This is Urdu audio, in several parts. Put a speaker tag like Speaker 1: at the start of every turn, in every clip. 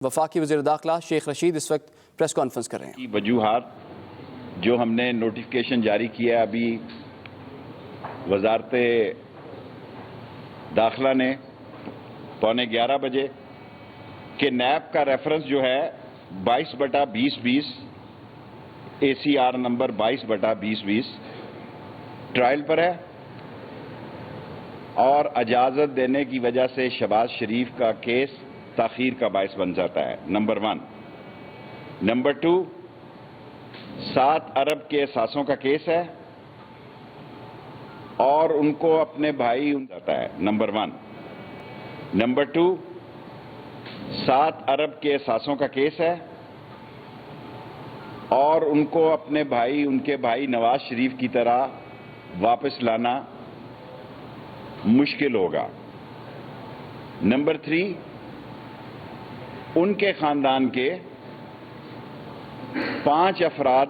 Speaker 1: وفاقی وزیر داخلہ شیخ رشید اس وقت پریس کانفرنس کر رہے ہیں۔
Speaker 2: وجوہات جو ہم نے نوٹیفیکیشن جاری کیا ہے ابھی وزارت داخلہ نے 11:15 بجے کہ نیب کا ریفرنس جو ہے 22/2020 ACR نمبر 22/2020 ٹرائل پر ہے اور اجازت دینے کی وجہ سے شہباز شریف کا کیس تاخیر کا باعث بن جاتا ہے، نمبر 1۔ نمبر 2، 7 ارب کے اثاثوں کا کیس ہے اور ان کو اپنے بھائی جاتا ہے، نمبر 1۔ نمبر 2، 7 ارب کے اثاثوں کا کیس ہے اور ان کو اپنے بھائی، ان کے بھائی نواز شریف کی طرح واپس لانا مشکل ہوگا۔ نمبر 3، ان کے خاندان کے 5 افراد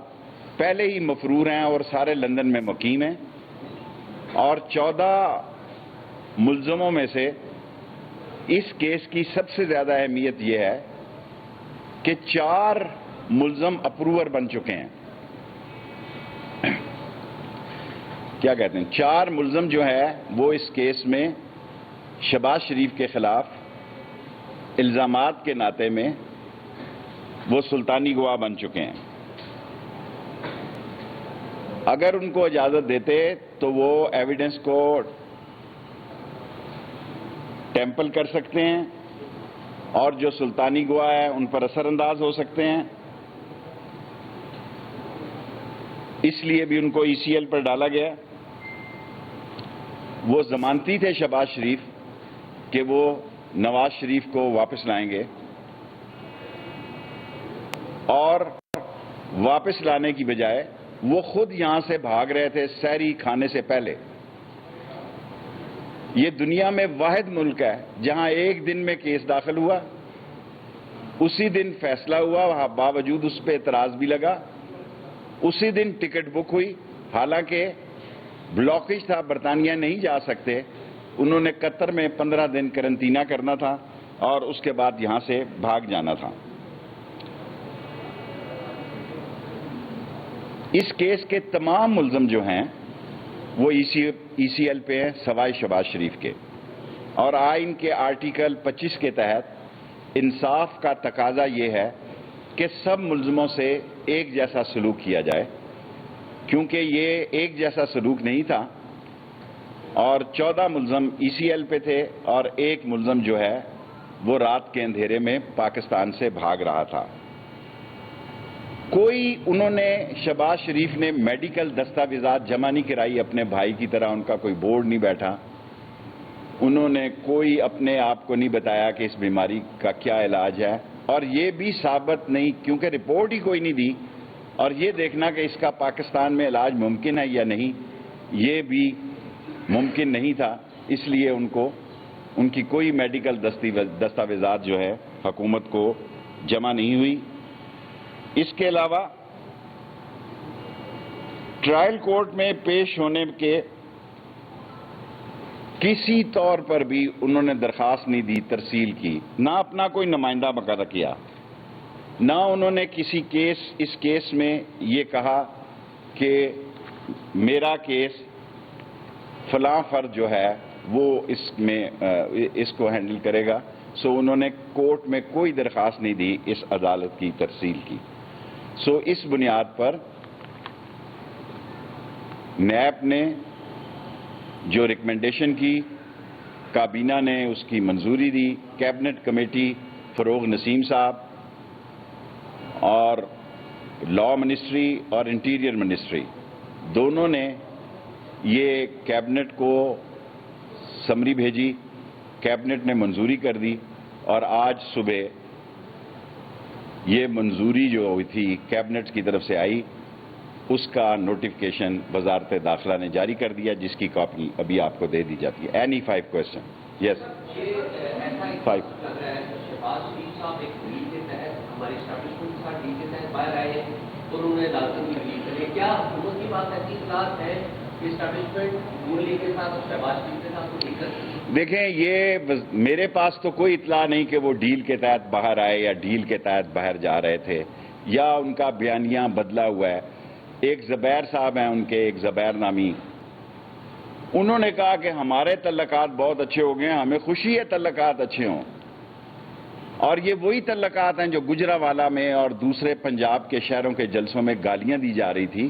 Speaker 2: پہلے ہی مفرور ہیں اور سارے لندن میں مقیم ہیں، اور 14 ملزموں میں سے اس کیس کی سب سے زیادہ اہمیت یہ ہے کہ 4 ملزم اپروور بن چکے ہیں۔ کیا کہتے ہیں، 4 ملزم جو ہے وہ اس کیس میں شہباز شریف کے خلاف الزامات کے ناطے میں وہ سلطانی گواہ بن چکے ہیں۔ اگر ان کو اجازت دیتے تو وہ ایویڈنس کو ٹیمپل کر سکتے ہیں اور جو سلطانی گواہ ہیں ان پر اثر انداز ہو سکتے ہیں، اس لیے بھی ان کو ECL پر ڈالا گیا۔ وہ ضمانتی تھے شہباز شریف کہ وہ نواز شریف کو واپس لائیں گے، اور واپس لانے کی بجائے وہ خود یہاں سے بھاگ رہے تھے سحری کھانے سے پہلے۔ یہ دنیا میں واحد ملک ہے جہاں ایک دن میں کیس داخل ہوا، اسی دن فیصلہ ہوا، باوجود اس پہ اعتراض بھی لگا، اسی دن ٹکٹ بک ہوئی، حالانکہ بلاکیج تھا، برطانیہ نہیں جا سکتے، انہوں نے قطر میں 15 دن قرنطینہ کرنا تھا اور اس کے بعد یہاں سے بھاگ جانا تھا۔ اس کیس کے تمام ملزم جو ہیں وہ ECL پہ ہیں سوائے شہباز شریف کے، اور آئین کے آرٹیکل 25 کے تحت انصاف کا تقاضا یہ ہے کہ سب ملزموں سے ایک جیسا سلوک کیا جائے، کیونکہ یہ ایک جیسا سلوک نہیں تھا اور 14 ملزم ECL پہ تھے اور ایک ملزم جو ہے وہ رات کے اندھیرے میں پاکستان سے بھاگ رہا تھا۔ انہوں نے شہباز شریف نے میڈیکل دستاویزات جمع نہیں کرائی اپنے بھائی کی طرح، ان کا کوئی بورڈ نہیں بیٹھا، انہوں نے کوئی اپنے آپ کو نہیں بتایا کہ اس بیماری کا کیا علاج ہے، اور یہ بھی ثابت نہیں، کیونکہ رپورٹ ہی کوئی نہیں دی، اور یہ دیکھنا کہ اس کا پاکستان میں علاج ممکن ہے یا نہیں یہ بھی ممکن نہیں تھا، اس لیے ان کی کوئی میڈیکل دستاویزات جو ہے حکومت کو جمع نہیں ہوئی۔ اس کے علاوہ ٹرائل کورٹ میں پیش ہونے کے کسی طور پر بھی انہوں نے درخواست نہیں دی، ترسیل کی، نہ اپنا کوئی نمائندہ مقرر کیا، نہ انہوں نے اس کیس میں یہ کہا کہ میرا کیس فلاں فرد جو ہے وہ اس کو ہینڈل کرے گا۔ انہوں نے کورٹ میں کوئی درخواست نہیں دی اس عدالت کی ترسیل کی۔ اس بنیاد پر نیب نے جو ریکمنڈیشن کی، کابینہ نے اس کی منظوری دی، کیبنٹ کمیٹی فروغ نسیم صاحب اور لا منسٹری اور انٹیریئر منسٹری دونوں نے یہ کیبنٹ کو سمری بھیجی، کیبنٹ نے منظوری کر دی، اور آج صبح یہ منظوری جو ہوئی تھی کیبنٹ کی طرف سے آئی، اس کا نوٹیفیکیشن وزارت داخلہ نے جاری کر دیا، جس کی کاپی ابھی آپ کو دے دی جاتی ہے۔ Any 5 question? یس 5۔ دیکھیں یہ میرے پاس تو کوئی اطلاع نہیں کہ وہ ڈیل کے تحت باہر آئے یا ڈیل کے تحت باہر جا رہے تھے یا ان کا بیانیہ بدلا ہوا ہے. ایک زبیر صاحب ہیں ان کے، ایک زبیر نامی، انہوں نے کہا کہ ہمارے تعلقات بہت اچھے ہو گئے ہیں، ہمیں خوشی ہے تعلقات اچھے ہوں. اور یہ وہی تعلقات ہیں جو گجرانوالہ میں اور دوسرے پنجاب کے شہروں کے جلسوں میں گالیاں دی جا رہی تھی.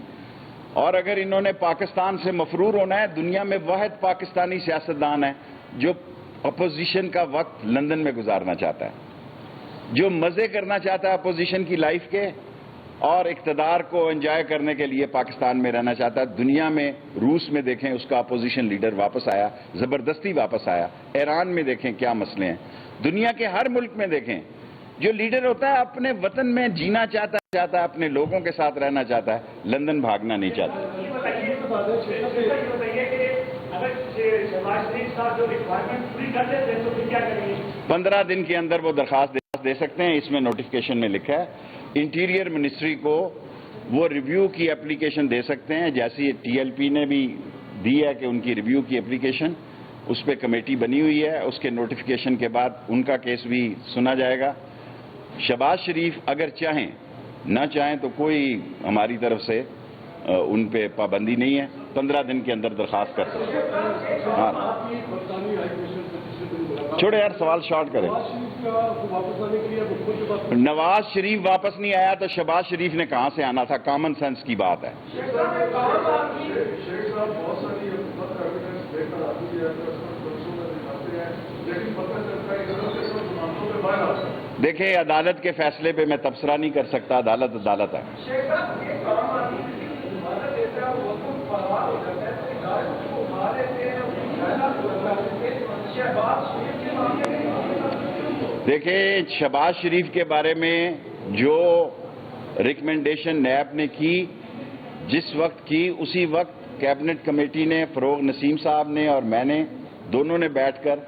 Speaker 2: اور اگر انہوں نے پاکستان سے مفرور ہونا ہے، دنیا میں واحد پاکستانی سیاستدان ہے جو اپوزیشن کا وقت لندن میں گزارنا چاہتا ہے، جو مزے کرنا چاہتا ہے اپوزیشن کی لائف کے اور اقتدار کو انجوائے کرنے کے لیے پاکستان میں رہنا چاہتا ہے. دنیا میں روس میں دیکھیں اس کا اپوزیشن لیڈر واپس آیا، زبردستی واپس آیا. ایران میں دیکھیں کیا مسئلے ہیں. دنیا کے ہر ملک میں دیکھیں جو لیڈر ہوتا ہے اپنے وطن میں جینا چاہتا ہے، اپنے لوگوں کے ساتھ رہنا چاہتا ہے، لندن بھاگنا نہیں چاہتا. 15 دن کے اندر وہ درخواست دے سکتے ہیں. اس میں نوٹیفکیشن میں لکھا ہے انٹیریئر منسٹری کو وہ ریویو کی اپلیکیشن دے سکتے ہیں، جیسی ٹی ایل پی نے بھی دی ہے کہ ان کی ریویو کی اپلیکیشن، اس پہ کمیٹی بنی ہوئی ہے. اس کے نوٹیفکیشن کے بعد ان کا کیس بھی سنا جائے گا. شہباز شریف اگر چاہیں نہ چاہیں تو کوئی ہماری طرف سے ان پہ پابندی نہیں ہے. 15 دن کے اندر درخواست کر سکتے ہیں. ہاں چھوڑے یار، سوال شارٹ کریں. نواز شریف واپس نہیں آیا تو شہباز شریف نے کہاں سے آنا تھا؟ کامن سینس کی بات ہے. دیکھیں عدالت کے فیصلے پہ میں تبصرہ نہیں کر سکتا، عدالت عدالت ہے. دیکھیں شہباز شریف کے بارے میں جو ریکمنڈیشن نیب نے کی، جس وقت کی اسی وقت کیبنٹ کمیٹی نے، فروغ نسیم صاحب نے اور میں نے دونوں نے بیٹھ کر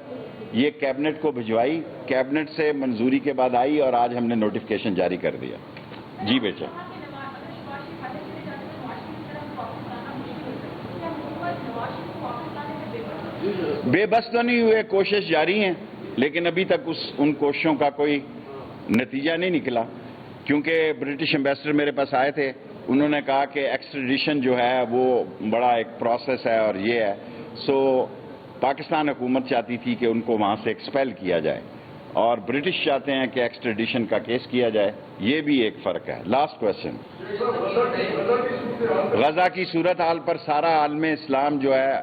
Speaker 2: یہ کیبنٹ کو بھجوائی. کیبنٹ سے منظوری کے بعد آئی اور آج ہم نے نوٹیفکیشن جاری کر دیا. جی بیٹا. بے بس تو نہیں ہوئے، کوشش جاری ہیں، لیکن ابھی تک ان کوششوں کا کوئی نتیجہ نہیں نکلا. کیونکہ برٹش ایمبیسڈر میرے پاس آئے تھے، انہوں نے کہا کہ ایکسٹریڈیشن جو ہے وہ بڑا ایک پروسیس ہے اور یہ ہے. سو پاکستان حکومت چاہتی تھی کہ ان کو وہاں سے ایکسپیل کیا جائے اور برٹش چاہتے ہیں کہ ایکسٹریڈیشن کا کیس کیا جائے. یہ بھی ایک فرق ہے. Last question. غزہ کی صورتحال پر سارا عالم اسلام جو ہے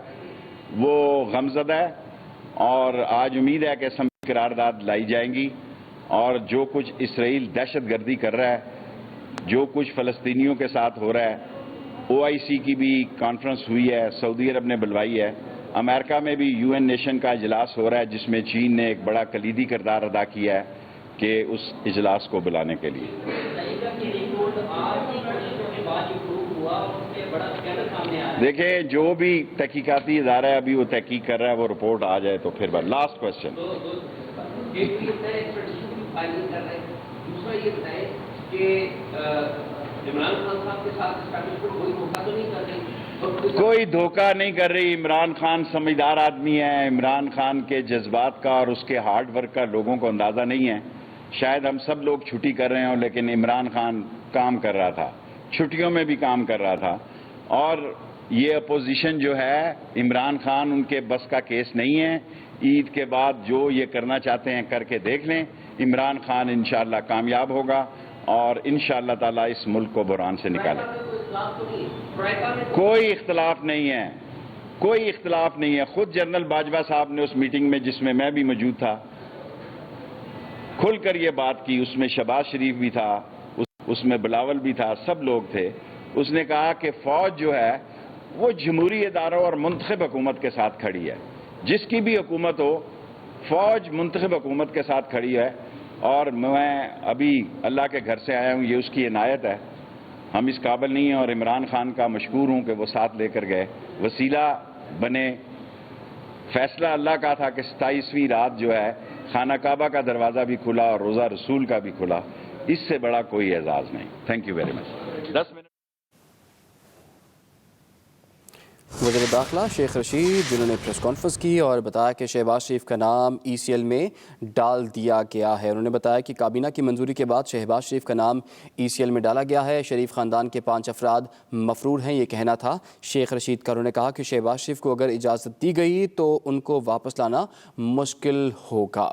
Speaker 2: وہ غمزدہ ہے اور آج امید ہے کہ قرارداد لائی جائیں گی. اور جو کچھ اسرائیل دہشت گردی کر رہا ہے، جو کچھ فلسطینیوں کے ساتھ ہو رہا ہے، OIC کی بھی کانفرنس ہوئی ہے، سعودی عرب نے بلوائی ہے. امریکہ میں بھی UN نیشن کا اجلاس ہو رہا ہے جس میں چین نے ایک بڑا کلیدی کردار ادا کیا ہے کہ اس اجلاس کو بلانے کے لیے. دیکھیں جو بھی تحقیقاتی ادارہ ہے ابھی وہ تحقیق کر رہا ہے، وہ رپورٹ آ جائے تو پھر لاسٹ کوشچن. دوسرا یہ بتائیں کہ عمران خان صاحب کے ساتھ کوئی دھوکہ نہیں کر رہی. عمران خان سمجھدار آدمی ہے. عمران خان کے جذبات کا اور اس کے ہارڈ ورک کا لوگوں کو اندازہ نہیں ہے. شاید ہم سب لوگ چھٹی کر رہے ہوں، لیکن عمران خان کام کر رہا تھا، چھٹیوں میں بھی کام کر رہا تھا. اور یہ اپوزیشن جو ہے، عمران خان ان کے بس کا کیس نہیں ہے. عید کے بعد جو یہ کرنا چاہتے ہیں کر کے دیکھ لیں. عمران خان انشاءاللہ کامیاب ہوگا اور انشاءاللہ تعالیٰ اس ملک کو بحران سے نکالے. کوئی اختلاف نہیں ہے، کوئی اختلاف نہیں ہے. خود جنرل باجوہ صاحب نے اس میٹنگ میں جس میں میں بھی موجود تھا کھل کر یہ بات کی. اس میں شہباز شریف بھی تھا، اس میں بلاول بھی تھا، سب لوگ تھے. اس نے کہا کہ فوج جو ہے وہ جمہوری اداروں اور منتخب حکومت کے ساتھ کھڑی ہے. جس کی بھی حکومت ہو، فوج منتخب حکومت کے ساتھ کھڑی ہے. اور میں ابھی اللہ کے گھر سے آیا ہوں، یہ اس کی عنایت ہے. ہم اس قابل نہیں ہیں اور عمران خان کا مشکور ہوں کہ وہ ساتھ لے کر گئے، وسیلہ بنے. فیصلہ اللہ کا تھا کہ 27ویں رات جو ہے خانہ کعبہ کا دروازہ بھی کھلا اور روزہ رسول کا بھی کھلا. اس سے بڑا کوئی اعزاز نہیں. Thank you very much. 10 minute
Speaker 1: وزیر داخلہ شیخ رشید جنہوں نے پریس کانفرنس کی اور بتایا کہ شہباز شریف کا نام ECL میں ڈال دیا گیا ہے۔ انہوں نے بتایا کہ کابینہ کی منظوری کے بعد شہباز شریف کا نام ECL میں ڈالا گیا ہے۔ شریف خاندان کے 5 افراد مفرور ہیں، یہ کہنا تھا شیخ رشید کا۔ انہوں نے کہا کہ شہباز شریف کو اگر اجازت دی گئی تو ان کو واپس لانا مشکل ہوگا۔